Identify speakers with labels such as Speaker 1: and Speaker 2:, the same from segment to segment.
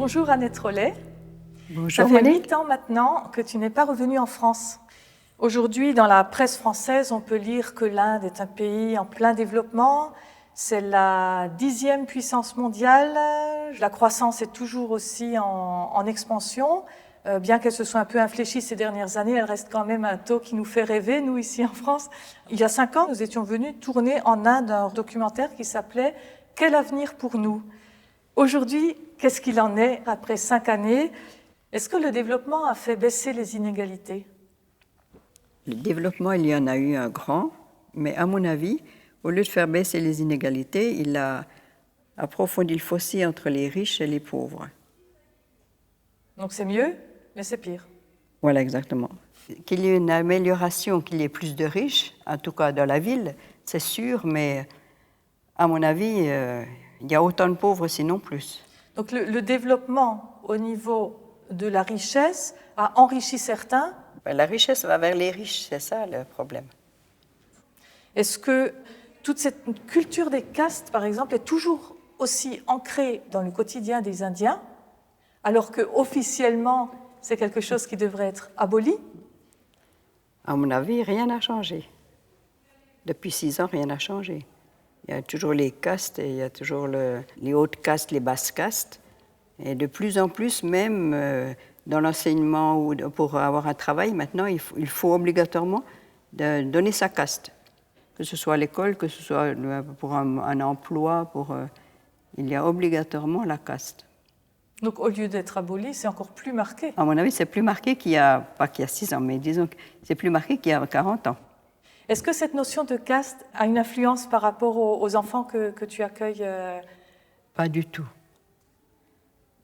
Speaker 1: Bonjour Annette Rollet.
Speaker 2: Bonjour
Speaker 1: Ça fait
Speaker 2: Monique.
Speaker 1: 8 ans maintenant que tu n'es pas revenue en France. Aujourd'hui, dans la presse française, on peut lire que l'Inde est un pays en plein développement. C'est la 10e puissance mondiale. La croissance est toujours aussi en expansion. Bien qu'elle se soit un peu infléchie ces dernières années, elle reste quand même un taux qui nous fait rêver, nous, ici en France. Il y a 5 ans, nous étions venus tourner en Inde un documentaire qui s'appelait « Quel avenir pour nous ?» Aujourd'hui, qu'est-ce qu'il en est après 5 années? Est-ce que le développement a fait baisser les inégalités?
Speaker 2: Le développement, il y en a eu un grand, mais à mon avis, au lieu de faire baisser les inégalités, il a approfondi le fossé entre les riches et les pauvres.
Speaker 1: Donc c'est mieux, mais c'est pire.
Speaker 2: Voilà, exactement. Qu'il y ait une amélioration, qu'il y ait plus de riches, en tout cas dans la ville, c'est sûr, mais à mon avis, il y a autant de pauvres, sinon plus.
Speaker 1: Donc le développement au niveau de la richesse a enrichi certains.
Speaker 2: La richesse va vers les riches, c'est ça le problème.
Speaker 1: Est-ce que toute cette culture des castes, par exemple, est toujours aussi ancrée dans le quotidien des Indiens, alors qu'officiellement, c'est quelque chose qui devrait être aboli?
Speaker 2: À mon avis, rien n'a changé. Depuis 6 ans, rien n'a changé. Il y a toujours les castes, et il y a toujours les hautes castes, les basses castes. Et de plus en plus, même dans l'enseignement ou pour avoir un travail, maintenant, il faut obligatoirement donner sa caste. Que ce soit à l'école, que ce soit pour un emploi, il y a obligatoirement la caste.
Speaker 1: Donc au lieu d'être aboli, c'est encore plus marqué.
Speaker 2: À mon avis, c'est plus marqué pas qu'il y a 6 ans, mais disons que c'est plus marqué qu'il y a 40 ans.
Speaker 1: Est-ce que cette notion de caste a une influence par rapport aux enfants que tu accueilles?
Speaker 2: Pas du tout.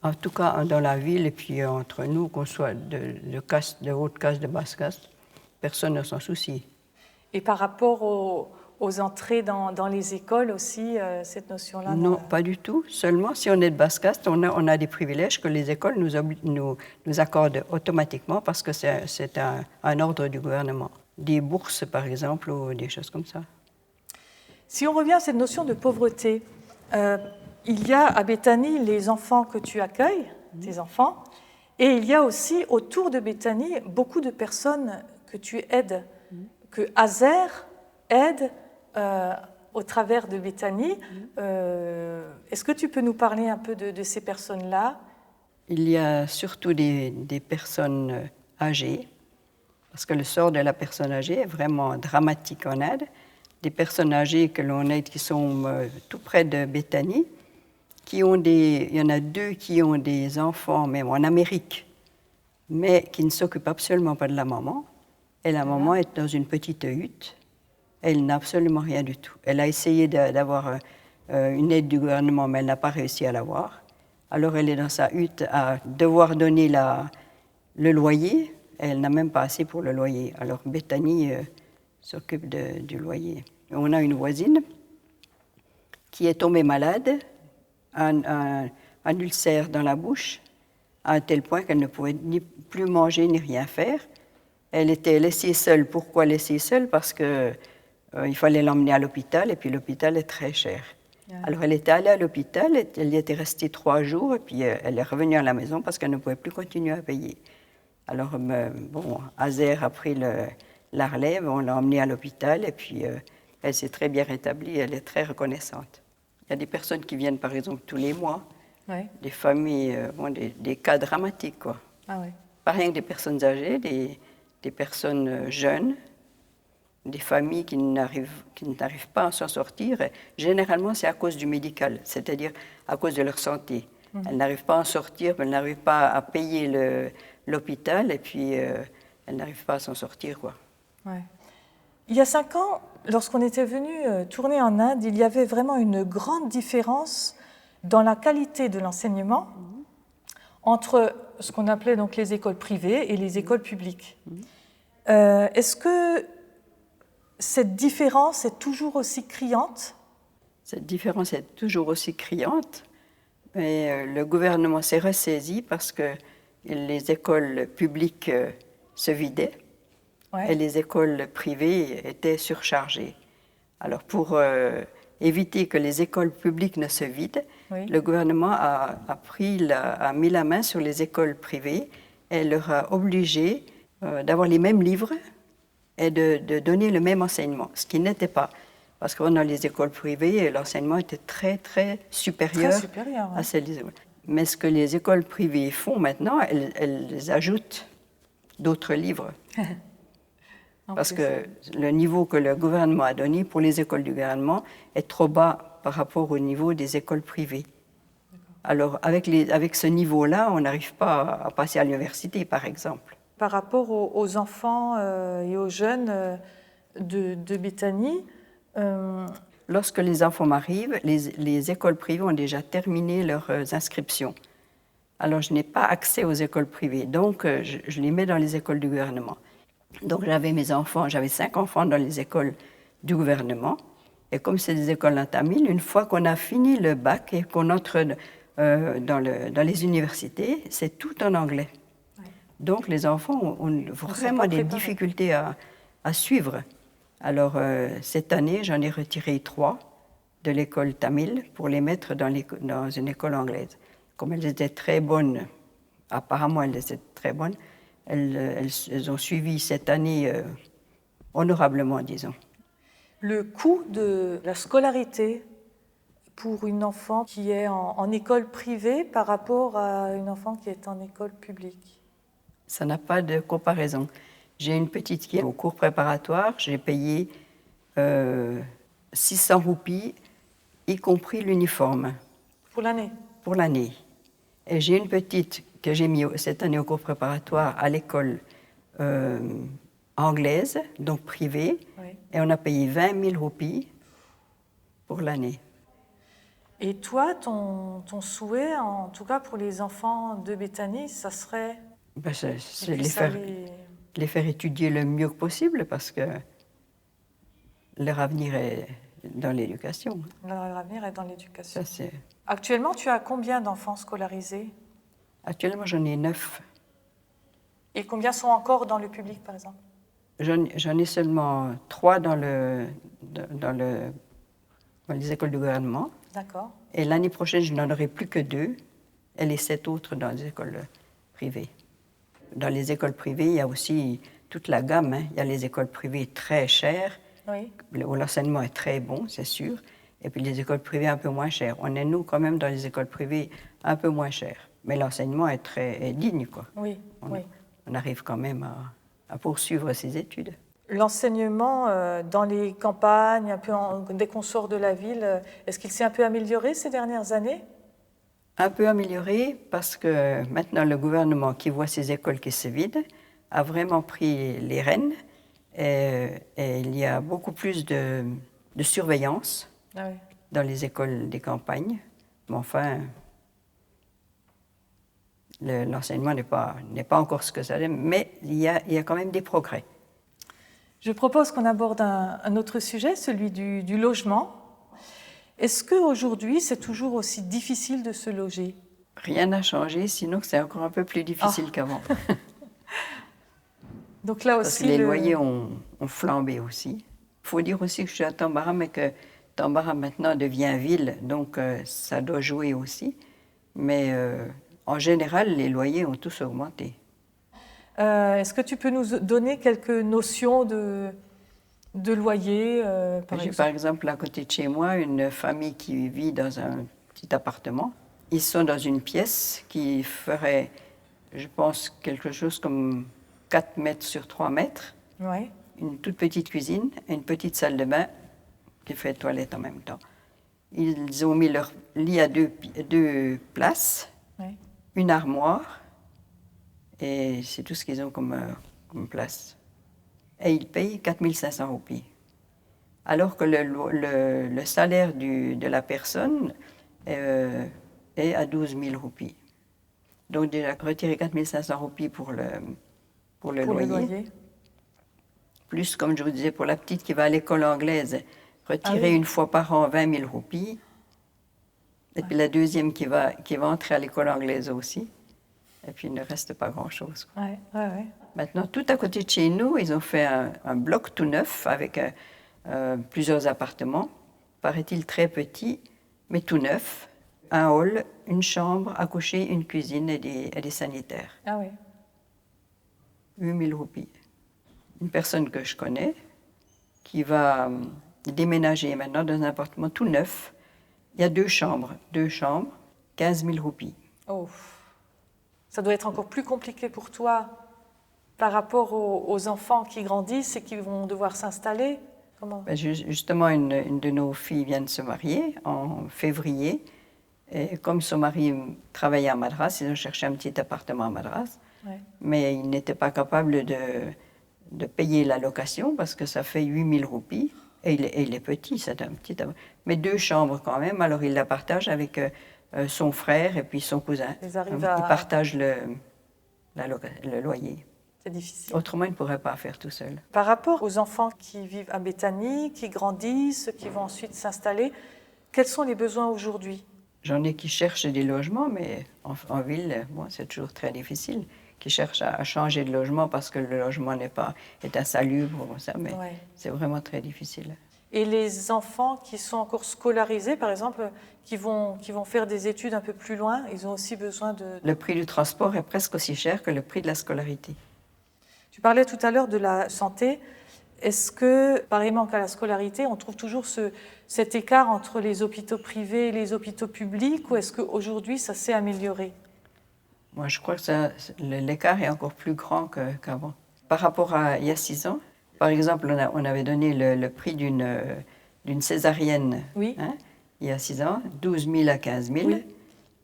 Speaker 2: En tout cas, dans la ville et puis entre nous, qu'on soit de haute caste, de basse caste, personne ne s'en soucie.
Speaker 1: Et par rapport aux entrées dans les écoles aussi, cette notion-là?
Speaker 2: Non, pas du tout. Seulement, si on est de basse caste, on a des privilèges que les écoles nous accordent automatiquement parce que c'est un ordre du gouvernement. Des bourses, par exemple, ou des choses comme ça.
Speaker 1: Si on revient à cette notion de pauvreté, il y a à Béthanie les enfants que tu accueilles, tes enfants, et il y a aussi autour de Béthanie beaucoup de personnes que tu aides, que Azer aide au travers de Béthanie. Est-ce que tu peux nous parler un peu de ces personnes-là?
Speaker 2: Il y a surtout des personnes âgées, parce que le sort de la personne âgée est vraiment dramatique en Inde. Des personnes âgées que l'on aide qui sont tout près de Béthanie, il y en a 2 qui ont des enfants, même en Amérique, mais qui ne s'occupent absolument pas de la maman. Et la maman est dans une petite hutte. Elle n'a absolument rien du tout. Elle a essayé d'avoir une aide du gouvernement, mais elle n'a pas réussi à l'avoir. Alors elle est dans sa hutte à devoir donner le loyer. Elle n'a même pas assez pour le loyer. Alors Béthanie s'occupe du loyer. On a une voisine qui est tombée malade, un ulcère dans la bouche, à un tel point qu'elle ne pouvait ni plus manger ni rien faire. Elle était laissée seule. Pourquoi laissée seule? Parce qu'il fallait l'emmener à l'hôpital, et puis l'hôpital est très cher. Ouais. Alors elle était allée à l'hôpital, elle y était restée 3 jours, et puis elle est revenue à la maison parce qu'elle ne pouvait plus continuer à payer. Alors, Azer a pris la relève, on l'a emmenée à l'hôpital, et puis elle s'est très bien rétablie, elle est très reconnaissante. Il y a des personnes qui viennent, par exemple, tous les mois, des familles, des cas dramatiques, quoi.
Speaker 1: Ah ouais.
Speaker 2: Pas rien que des personnes âgées, des personnes jeunes, des familles qui n'arrivent pas à s'en sortir. Et généralement, c'est à cause du médical, c'est-à-dire à cause de leur santé. Elles n'arrivent pas à en sortir, elles n'arrivent pas à payer l'hôpital, et puis elles n'arrivent pas à s'en sortir, quoi.
Speaker 1: Ouais. Il y a 5 ans, lorsqu'on était venu tourner en Inde, il y avait vraiment une grande différence dans la qualité de l'enseignement entre ce qu'on appelait donc les écoles privées et les écoles publiques. Est-ce que cette différence est toujours aussi criante?
Speaker 2: Cette différence est toujours aussi criante, mais le gouvernement s'est ressaisi parce que les écoles publiques se vidaient. Ouais. Et les écoles privées étaient surchargées. Alors pour éviter que les écoles publiques ne se vident,
Speaker 1: Oui.
Speaker 2: le gouvernement a mis la main sur les écoles privées et leur a obligé d'avoir les mêmes livres et de donner le même enseignement, ce qui n'était pas. Parce que dans les écoles privées, l'enseignement était très, très supérieur, à celles écoles. Mais ce que les écoles privées font maintenant, elles ajoutent d'autres livres. Parce que le niveau que le gouvernement a donné pour les écoles du gouvernement est trop bas par rapport au niveau des écoles privées. Alors, avec ce niveau-là, on n'arrive pas à passer à l'université, par exemple.
Speaker 1: Par rapport aux enfants et aux jeunes de Béthanie,
Speaker 2: lorsque les enfants m'arrivent, les écoles privées ont déjà terminé leurs inscriptions. Alors, je n'ai pas accès aux écoles privées, donc je les mets dans les écoles du gouvernement. Donc, j'avais 5 enfants dans les écoles du gouvernement. Et comme c'est des écoles en tamil, une fois qu'on a fini le bac et qu'on entre dans les universités, c'est tout en anglais. Ouais. Donc, les enfants ont vraiment des difficultés à suivre. Alors, cette année, j'en ai retiré 3 de l'école tamile pour les mettre dans une école anglaise. Comme elles étaient très bonnes, apparemment elles étaient très bonnes, elles ont suivi cette année honorablement, disons.
Speaker 1: Le coût de la scolarité pour une enfant qui est en école privée par rapport à une enfant qui est en école publique?
Speaker 2: Ça n'a pas de comparaison. J'ai une petite qui est au cours préparatoire, j'ai payé 600 roupies, y compris l'uniforme.
Speaker 1: Pour l'année?
Speaker 2: Pour l'année. Et j'ai une petite que j'ai mis cette année au cours préparatoire à l'école anglaise, donc privée, oui. Et on a payé 20 000 roupies pour l'année.
Speaker 1: Et toi, ton souhait, en tout cas pour les enfants de Béthanie, ça serait
Speaker 2: c'est les faire étudier le mieux possible parce que leur avenir est dans l'éducation.
Speaker 1: Leur avenir est dans l'éducation.
Speaker 2: Ça,
Speaker 1: actuellement, tu as combien d'enfants scolarisés?
Speaker 2: Actuellement, j'en ai 9.
Speaker 1: Et combien sont encore dans le public, par exemple?
Speaker 2: J'en ai seulement 3 dans les écoles du gouvernement.
Speaker 1: D'accord.
Speaker 2: Et l'année prochaine, je n'en aurai plus que 2, et les 7 autres dans les écoles privées. Dans les écoles privées, il y a aussi toute la gamme. Hein. Il y a les écoles privées très chères, oui. Où l'enseignement est très bon, c'est sûr, et puis les écoles privées un peu moins chères. On est, nous, quand même, dans les écoles privées un peu moins chères. Mais l'enseignement est digne, quoi.
Speaker 1: Oui,
Speaker 2: on arrive quand même à poursuivre ses études.
Speaker 1: L'enseignement dans les campagnes, un peu dès qu'on sort de la ville, est-ce qu'il s'est un peu amélioré ces dernières années?
Speaker 2: Un peu amélioré parce que maintenant le gouvernement qui voit ces écoles qui se vident a vraiment pris les rênes et il y a beaucoup plus de surveillance dans les écoles des campagnes. Mais enfin, l'enseignement n'est pas encore ce que ça l'est, mais il y a quand même des progrès.
Speaker 1: Je propose qu'on aborde un autre sujet, celui du logement. Est-ce qu'aujourd'hui, c'est toujours aussi difficile de se loger?
Speaker 2: Rien n'a changé, sinon c'est encore un peu plus difficile qu'avant.
Speaker 1: Donc là aussi,
Speaker 2: parce que les loyers ont flambé aussi. Il faut dire aussi que je suis à Tambara, mais que Tambara maintenant devient ville, donc ça doit jouer aussi. Mais en général, les loyers ont tous augmenté.
Speaker 1: Est-ce que tu peux nous donner quelques notions de loyer,
Speaker 2: par exemple, à côté de chez moi, une famille qui vit dans un petit appartement. Ils sont dans une pièce qui ferait, je pense, quelque chose comme 4 mètres sur 3 mètres.
Speaker 1: Ouais.
Speaker 2: Une toute petite cuisine, une petite salle de bain qui fait toilette en même temps. Ils ont mis leur lit à deux places, ouais. Une armoire, et c'est tout ce qu'ils ont comme place. Et ils payent 4 500 roupies. Alors que le salaire de la personne est à 12 000 roupies. Donc déjà, retirer 4 500 roupies pour le loyer. Plus, comme je vous disais, pour la petite qui va à l'école anglaise, retirer une fois par an 20 000 roupies. Et puis la deuxième qui va entrer à l'école anglaise aussi. Et puis il ne reste pas grand-chose.
Speaker 1: Ouais.
Speaker 2: Maintenant, tout à côté de chez nous, ils ont fait un bloc tout neuf avec plusieurs appartements, paraît-il très petit, mais tout neuf, un hall, une chambre à coucher, une cuisine et des sanitaires.
Speaker 1: Ah oui.
Speaker 2: 8 000 roupies. Une personne que je connais qui va déménager maintenant dans un appartement tout neuf. Il y a deux chambres, 15 000 roupies.
Speaker 1: Oh. Ça doit être encore plus compliqué pour toi par rapport aux enfants qui grandissent et qui vont devoir s'installer. Comment?
Speaker 2: Ben, justement, une de nos filles vient de se marier en février. Et comme son mari travaillait à Madras, ils ont cherché un petit appartement à Madras.
Speaker 1: Ouais.
Speaker 2: Mais il n'était pas capable de payer la location parce que ça fait 8 000 roupies. Et il est petit, c'est un petit appartement. Mais deux chambres quand même, alors il la partage avec son frère et puis son cousin.
Speaker 1: Ils arrivent
Speaker 2: Ils partagent le loyer.
Speaker 1: C'est difficile.
Speaker 2: Autrement, il ne pourrait pas faire tout seul.
Speaker 1: Par rapport aux enfants qui vivent à Béthanie, qui grandissent, qui vont ensuite s'installer, quels sont les besoins aujourd'hui?
Speaker 2: J'en ai qui cherchent des logements, mais en ville, bon, c'est toujours très difficile. Qui cherchent à changer de logement parce que le logement est insalubre, ça, mais
Speaker 1: Ouais.
Speaker 2: c'est vraiment très difficile.
Speaker 1: Et les enfants qui sont encore scolarisés, par exemple, qui vont faire des études un peu plus loin, ils ont aussi besoin de...
Speaker 2: Le prix du transport est presque aussi cher que le prix de la scolarité.
Speaker 1: Tu parlais tout à l'heure de la santé. Est-ce que, pareillement qu'à la scolarité, on trouve toujours cet écart entre les hôpitaux privés et les hôpitaux publics, ou est-ce qu'aujourd'hui, ça s'est amélioré?
Speaker 2: Moi, je crois que l'écart est encore plus grand qu'avant. Par rapport à il y a 6 ans, par exemple, on avait donné le prix d'une césarienne,
Speaker 1: Oui.
Speaker 2: hein, il y a 6 ans, 12 000 à 15 000.
Speaker 1: Oui.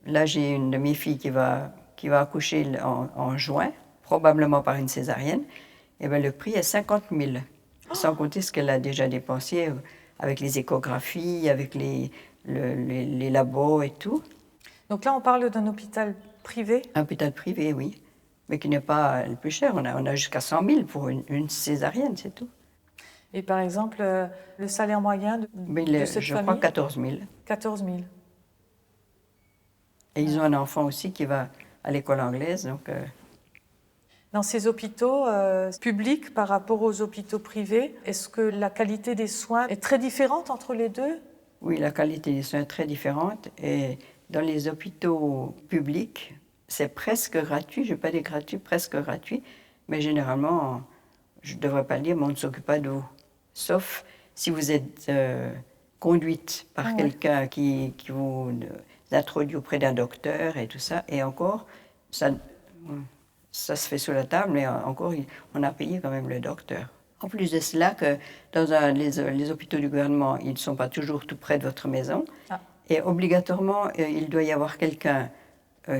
Speaker 2: Là, j'ai une de mes filles qui va accoucher en juin, probablement par une césarienne. Et bien, le prix est 50 000, sans compter ce qu'elle a déjà dépensé avec les échographies, avec les labos et tout.
Speaker 1: Donc là, on parle d'un hôpital privé.
Speaker 2: Un hôpital privé, oui, mais qui n'est pas le plus cher. On a jusqu'à 100 000 pour une césarienne, c'est tout.
Speaker 1: Et par exemple, le salaire moyen de cette
Speaker 2: je
Speaker 1: famille?
Speaker 2: crois 14 000.
Speaker 1: 14 000.
Speaker 2: Et ils ont un enfant aussi qui va à l'école anglaise, donc...
Speaker 1: Dans ces hôpitaux publics par rapport aux hôpitaux privés, est-ce que la qualité des soins est très différente entre les deux?
Speaker 2: Oui, la qualité des soins est très différente. Et dans les hôpitaux publics, c'est presque gratuit. Je ne vais pas dire gratuit, presque gratuit. Mais généralement, je ne devrais pas le dire, mais on ne s'occupe pas de vous. Sauf si vous êtes conduite par quelqu'un qui vous introduit auprès d'un docteur et tout ça. Et encore, ça se fait sous la table, mais encore, on a payé quand même le docteur. En plus de cela, que dans les hôpitaux du gouvernement, ils ne sont pas toujours tout près de votre maison. Ah. Et obligatoirement, il doit y avoir quelqu'un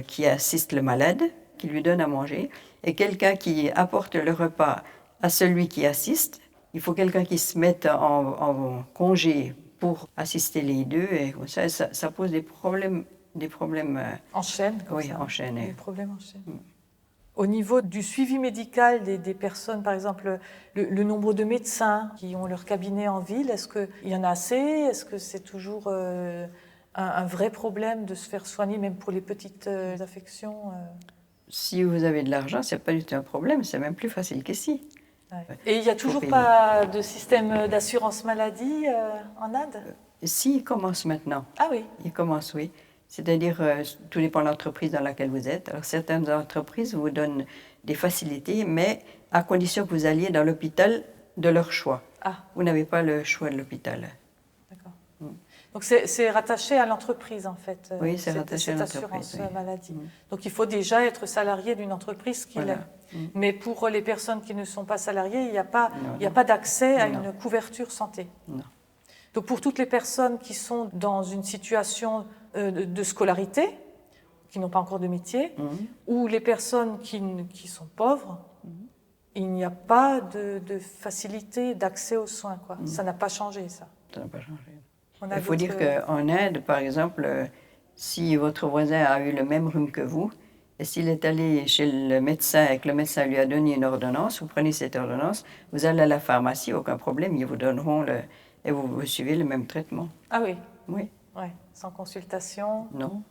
Speaker 2: qui assiste le malade, qui lui donne à manger, et quelqu'un qui apporte le repas à celui qui assiste. Il faut quelqu'un qui se mette en congé pour assister les deux. Et ça pose des problèmes
Speaker 1: en chaîne.
Speaker 2: Oui, en chaîne.
Speaker 1: Des problèmes en chaîne. Au niveau du suivi médical des personnes, par exemple, le nombre de médecins qui ont leur cabinet en ville, est-ce qu'il y en a assez? Est-ce que c'est toujours un vrai problème de se faire soigner, même pour les petites affections?
Speaker 2: Si vous avez de l'argent, ce n'est pas du tout un problème, c'est même plus facile qu'ici.
Speaker 1: Ouais. Et il n'y a toujours pas de système d'assurance maladie en Inde?
Speaker 2: Si, il commence maintenant.
Speaker 1: Ah oui? Il
Speaker 2: commence, oui. C'est-à-dire, tout dépend de l'entreprise dans laquelle vous êtes. Alors, certaines entreprises vous donnent des facilités, mais à condition que vous alliez dans l'hôpital de leur choix. Ah. Vous n'avez pas le choix de l'hôpital.
Speaker 1: D'accord. Donc, c'est rattaché à l'entreprise, en fait.
Speaker 2: Oui, c'est rattaché à l'entreprise.
Speaker 1: Cette assurance maladie. Donc, il faut déjà être salarié d'une entreprise qui l'est. Mais pour les personnes qui ne sont pas salariées, il n'y a pas d'accès à une couverture santé.
Speaker 2: Non.
Speaker 1: Donc, pour toutes les personnes qui sont dans une situation de scolarité, qui n'ont pas encore de métier, ou les personnes qui sont pauvres, il n'y a pas de facilité d'accès aux soins. Quoi. Ça n'a pas changé, ça.
Speaker 2: Ça n'a pas changé. Il faut dire qu'en Inde, par exemple, si votre voisin a eu le même rhume que vous, et s'il est allé chez le médecin et que le médecin lui a donné une ordonnance, vous prenez cette ordonnance, vous allez à la pharmacie, aucun problème, ils vous donneront et vous suivez le même traitement.
Speaker 1: Ah oui?
Speaker 2: Oui.
Speaker 1: Ouais, sans consultation?
Speaker 2: Non.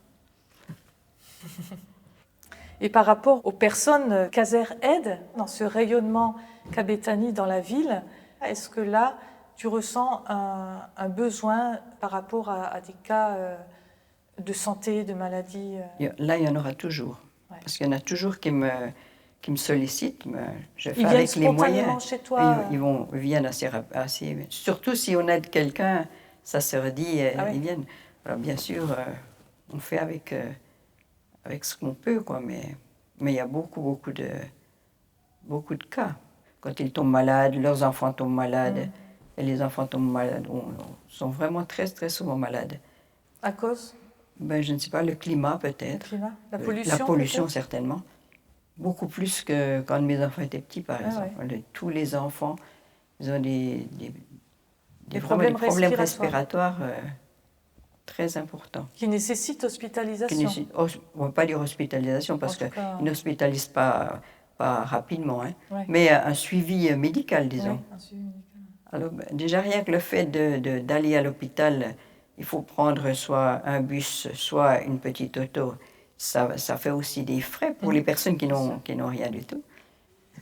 Speaker 1: Et par rapport aux personnes qu'Azer aide dans ce rayonnement qu'a Béthanie dans la ville, est-ce que là, tu ressens un besoin par rapport à des cas de santé, de maladies.
Speaker 2: Là, il y en aura toujours.
Speaker 1: Ouais.
Speaker 2: Parce qu'il y en a toujours qui me sollicitent. Je fais
Speaker 1: Ils
Speaker 2: avec
Speaker 1: viennent
Speaker 2: les moyens.
Speaker 1: spontanément chez toi.
Speaker 2: Ils viennent assez. Surtout si on aide quelqu'un, ça se redit,
Speaker 1: Ah oui.
Speaker 2: ils viennent. Alors, bien sûr, on fait avec ce qu'on peut, quoi. Mais il y a beaucoup de cas. Quand ils tombent malades, leurs enfants tombent malades. Et les enfants tombent malades, sont vraiment très, très souvent malades.
Speaker 1: À cause
Speaker 2: Je ne sais pas, le climat
Speaker 1: du
Speaker 2: peut-être.
Speaker 1: climat, la pollution.
Speaker 2: La pollution,
Speaker 1: peut-être
Speaker 2: certainement. Beaucoup plus que quand mes enfants étaient petits, par exemple.
Speaker 1: Ouais.
Speaker 2: Tous les enfants, ils ont des
Speaker 1: problèmes
Speaker 2: respiratoires très importants.
Speaker 1: Qui nécessitent hospitalisation.
Speaker 2: On ne va pas dire hospitalisation, parce qu'ils n'hospitalisent pas rapidement, hein.
Speaker 1: Ouais.
Speaker 2: Mais un suivi médical, disons.
Speaker 1: Oui, un suivi médical.
Speaker 2: Alors, déjà, rien que le fait d'aller à l'hôpital, il faut prendre soit un bus, soit une petite auto. Ça fait aussi des frais pour les personnes qui n'ont rien du tout.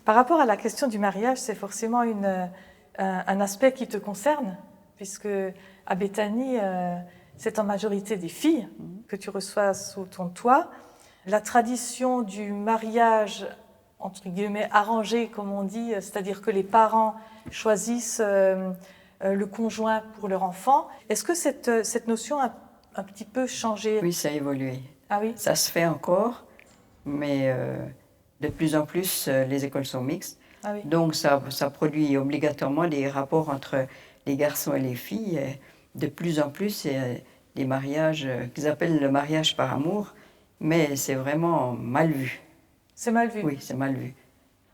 Speaker 1: Par rapport à la question du mariage, c'est forcément un aspect qui te concerne, puisque à Béthanie, c'est en majorité des filles que tu reçois sous ton toit. La tradition du mariage, entre guillemets, arrangé, comme on dit, c'est-à-dire que les parents choisissent le conjoint pour leur enfant. Est-ce que cette notion a un petit peu changé?
Speaker 2: Oui, ça a évolué.
Speaker 1: Ah oui?
Speaker 2: Ça se fait encore, mais de plus en plus, les écoles sont mixtes.
Speaker 1: Ah oui.
Speaker 2: Donc, ça produit obligatoirement des rapports entre les garçons et les filles. De plus en plus, c'est des mariages qu'ils appellent le mariage par amour, mais c'est vraiment mal vu.
Speaker 1: C'est mal vu?
Speaker 2: Oui, c'est mal vu.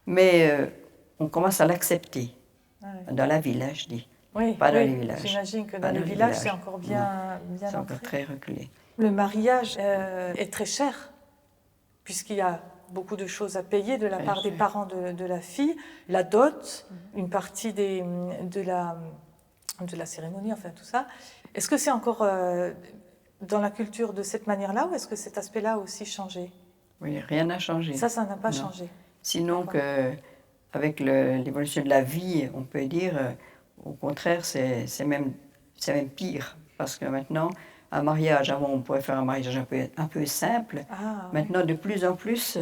Speaker 2: Mais on commence à l'accepter.
Speaker 1: Ah oui.
Speaker 2: Dans la ville, hein, je dis.
Speaker 1: Oui,
Speaker 2: pas dans les villages.
Speaker 1: J'imagine que dans les villages, c'est encore bien
Speaker 2: c'est encore très reculé.
Speaker 1: Le mariage est très cher, puisqu'il y a beaucoup de choses à payer de la part des parents de la fille, la dot, une partie de la cérémonie, enfin tout ça. Est-ce que c'est encore dans la culture de cette manière-là, ou est-ce que cet aspect-là a aussi changé?
Speaker 2: Oui, rien n'a changé.
Speaker 1: Ça n'a pas changé.
Speaker 2: Sinon avec l'évolution de la vie, on peut dire, au contraire, c'est même pire. Parce que maintenant, un mariage, avant on pourrait faire un mariage un peu simple.
Speaker 1: Ah,
Speaker 2: maintenant, de plus en plus,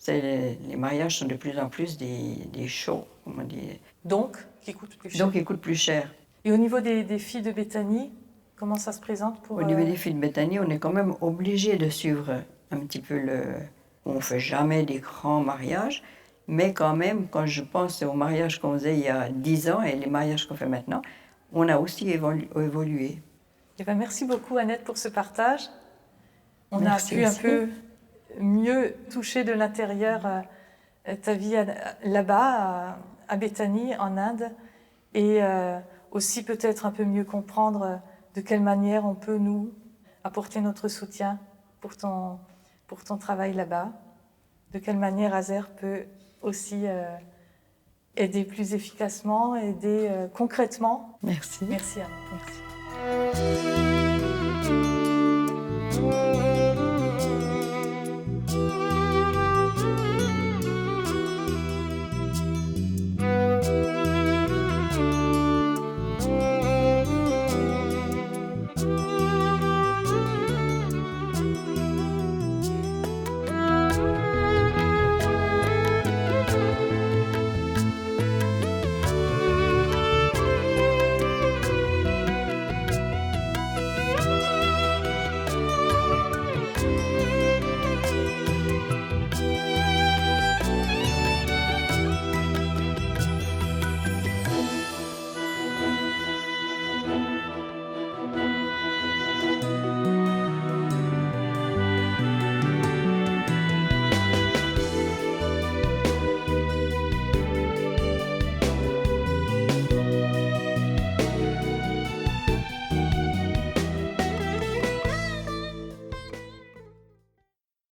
Speaker 2: les mariages sont de plus en plus des shows, comme on dit.
Speaker 1: Donc, qui coûtent plus cher.
Speaker 2: Donc, ils coûtent plus cher.
Speaker 1: Et au niveau des filles de Béthanie, comment ça se présente pour...
Speaker 2: Au niveau des filles de Béthanie, on est quand même obligé de suivre un petit peu On ne fait jamais des grands mariages, mais quand même, quand je pense aux mariages qu'on faisait il y a 10 ans et les mariages qu'on fait maintenant, on a aussi évolué.
Speaker 1: Eh bien, merci beaucoup, Annette, pour ce partage. On
Speaker 2: Merci
Speaker 1: a pu
Speaker 2: aussi.
Speaker 1: un peu mieux toucher de l'intérieur ta vie là-bas, à Béthanie, en Inde, et aussi peut-être un peu mieux comprendre de quelle manière on peut, nous, apporter notre soutien pour ton travail là-bas, de quelle manière Azer peut aussi aider plus efficacement, aider concrètement.
Speaker 2: Merci.
Speaker 1: Merci, Annette.
Speaker 2: Merci.